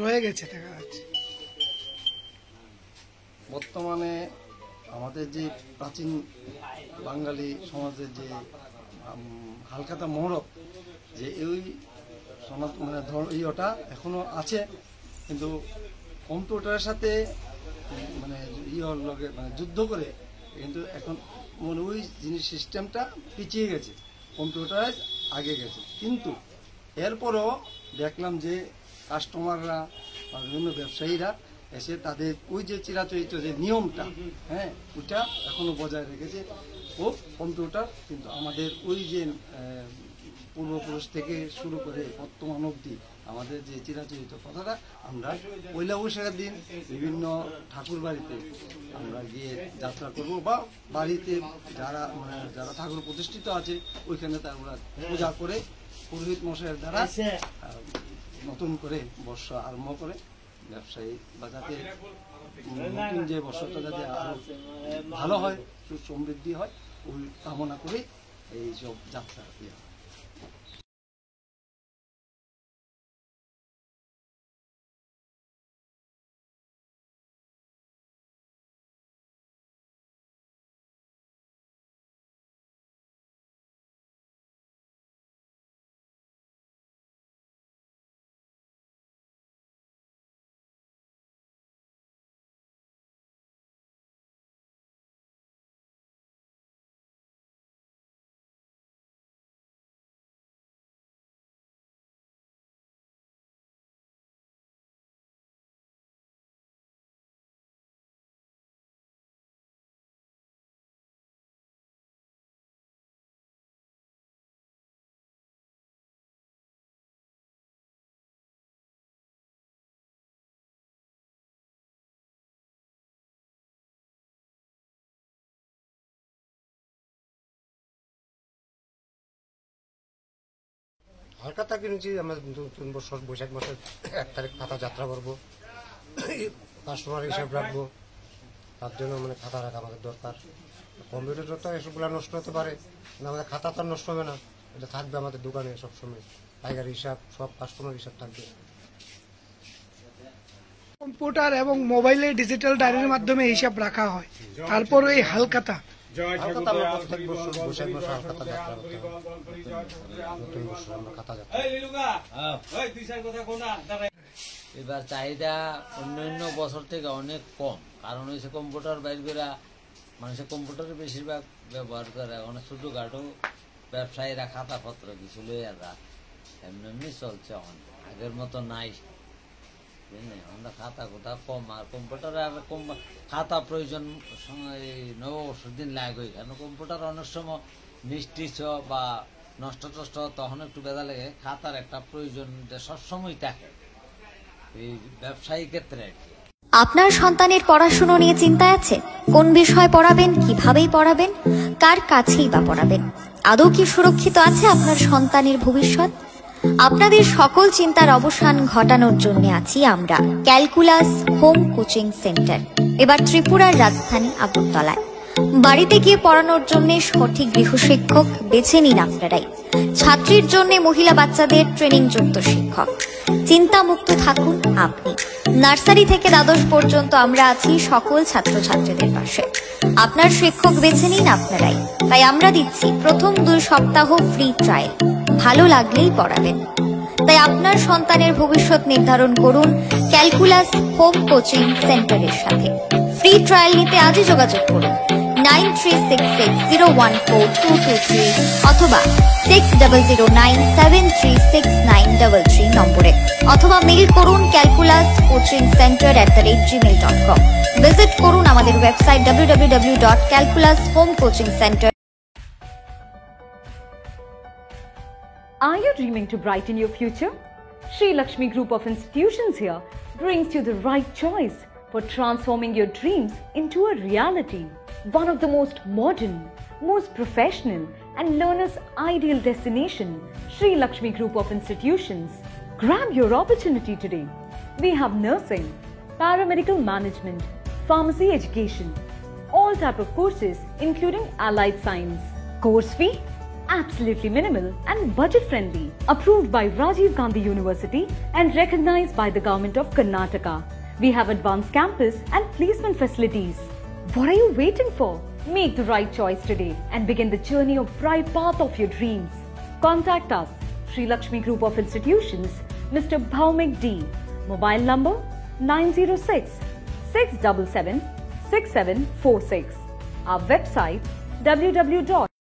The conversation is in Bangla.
রয়ে গেছে দেখা যাচ্ছে। বর্তমানে আমাদের যে প্রাচীন বাঙালি সমাজের যে হালখাতা মহরত যে এই মানে ওটা এখনো আছে, কিন্তু কম্পিউটারের সাথে মানে মানে যুদ্ধ করে কিন্তু এখন মানে ওই জিনিস সিস্টেমটা পিছিয়ে গেছে, কম্পিউটারাইজ আগে গেছে। কিন্তু এরপরও দেখলাম যে কাস্টমাররা বা বিভিন্ন ব্যবসায়ীরা এসে তাদের ওই যে চিরাচরিত যে নিয়মটা, হ্যাঁ, ওইটা এখনো বজায় রেখেছে। ও কম্পিউটার কিন্তু আমাদের ওই যে পূর্বপুরুষ থেকে শুরু করে বর্তমান অবধি আমাদের যে চিরাচরিত কথাটা আমরা পয়লা বৈশাখের দিন বিভিন্ন ঠাকুর বাড়িতে আমরা গিয়ে যাত্রা করব বা বাড়িতে যারা মানে যারা ঠাকুর প্রতিষ্ঠিত আছে ওইখানে তারা পূজা করে পুরোহিত মশাইয়ের দ্বারা নতুন করে বর্ষ আরম্ভ করে ব্যবসায়ী বা যাতে নতুন যে বর্ষটা যাতে আরো ভালো হয়, সমৃদ্ধি হয়, ওই কামনা করে এইসব যাত্রা ইয়ে হয়। হালখাতা কিনেছি আমরা নতুন বছর বৈশাখ মাসের 1 তারিখ খাতা যাত্রা করবো, কাস্টমার হিসাব রাখবো, তার জন্য মানে খাতা রাখা আমাদের দরকার। কম্পিউটার তো এসবগুলো নষ্ট হতে পারে, কিন্তু আমাদের খাতা তো নষ্ট হবে না, এটা থাকবে আমাদের দোকানে সবসময়, পাইকারি হিসাব সব কাস্টমার হিসাব থাকবে। কম্পিউটার এবং মোবাইলে ডিজিটাল ডায়েরির মাধ্যমে হিসাব রাখা হয়, তারপর এই হালখাতা হালখাতা আমরা প্রত্যেক বছর বৈশাখ মাসে হালখাতা যাত্রা করতে হবে, নতুন বছর আমরা খাতা যাত্রা। এবার চাহিদা অন্যান্য বছর থেকে অনেক কম, কারণ হচ্ছে কম্পিউটার বাইর করে মানুষের কম্পিউটারে বেশিরভাগ ব্যবহার করে। অনেক ছোটোখাটো ব্যবসায়ীরা খাতাপত্র কিছু লইয়া যা এমনি এমনি চলছে, আগের মতো নাই। আমরা খাতা কোথা কম, আর কম্পিউটারে আর কম খাতা প্রয়োজন নববর্ষের দিন লাগে, কেন কম্পিউটার অনেক সময় মিষ্টি বা নষ্ট টষ্ট তখন একটু বেদা লেগে, খাতার একটা প্রয়োজন সবসময় থাকে এই ব্যবসায়ী ক্ষেত্রে। আপনার সন্তানের পড়াশোনা নিয়ে চিন্তায় আছে? কোন বিষয় পড়াবেন, কিভাবেই পড়াবেন, কার কাছেই বা পড়াবেন? আদৌ কি সুরক্ষিত আছে আপনার সন্তানের ভবিষ্যৎ? আপনাদের সকল চিন্তার অবসান ঘটানোর জন্য আছি আমরা, ক্যালকুলাস হোম কোচিং সেন্টার, এবার ত্রিপুরার রাজধানী আগরতলায়। বাড়িতে গিয়ে পড়ানোর জন্য সঠিক গৃহশিক্ষক বেছে নিন আপনারাই। ছাত্রীর জন্য মহিলা বাচ্চাদের ট্রেনিং যুক্ত শিক্ষক, চিন্তামুক্ত থাকুন আপনি। নার্সারি থেকে দ্বাদশ পর্যন্ত আমরা আছি সকল ছাত্রছাত্রীদের পাশে। আপনার শিক্ষক বেছে নিন আপনারাই। তাই আমরা দিচ্ছি প্রথম 2 সপ্তাহ ফ্রি ট্রায়াল, ভালো লাগলেই পড়াবেন। তাই আপনার সন্তানের ভবিষ্যৎ নির্ধারণ করুন ক্যালকুলাস হোম কোচিং সেন্টারের সাথে। ফ্রি ট্রায়াল নিতে আজই যোগাযোগ করুন 9366014223 অথবা 6009736933 নম্বরে, অথবা মেইল করুন calculascoachingcenter@gmail.com। ভিজিট করুন আমাদের website www.calculashomecoachingcenter। Are you dreaming to brighten your future? Sri Lakshmi Group of Institutions here brings you the right choice for transforming your dreams into a reality. One of the most modern, most professional and learners' ideal destination, Sri Lakshmi Group of Institutions. Grab your opportunity today. We have nursing, paramedical management, pharmacy education, all type of courses including allied science. Course fee absolutely minimal and budget friendly. Approved by Rajiv Gandhi University and recognized by the Government of Karnataka. We have advanced campus and placement facilities. What are you waiting for? Make the right choice today and begin the journey of bright path of your dreams. Contact us, Sri Lakshmi Group of Institutions, Mr. Bhaumik D. Mobile number 906 677 6746. Our website www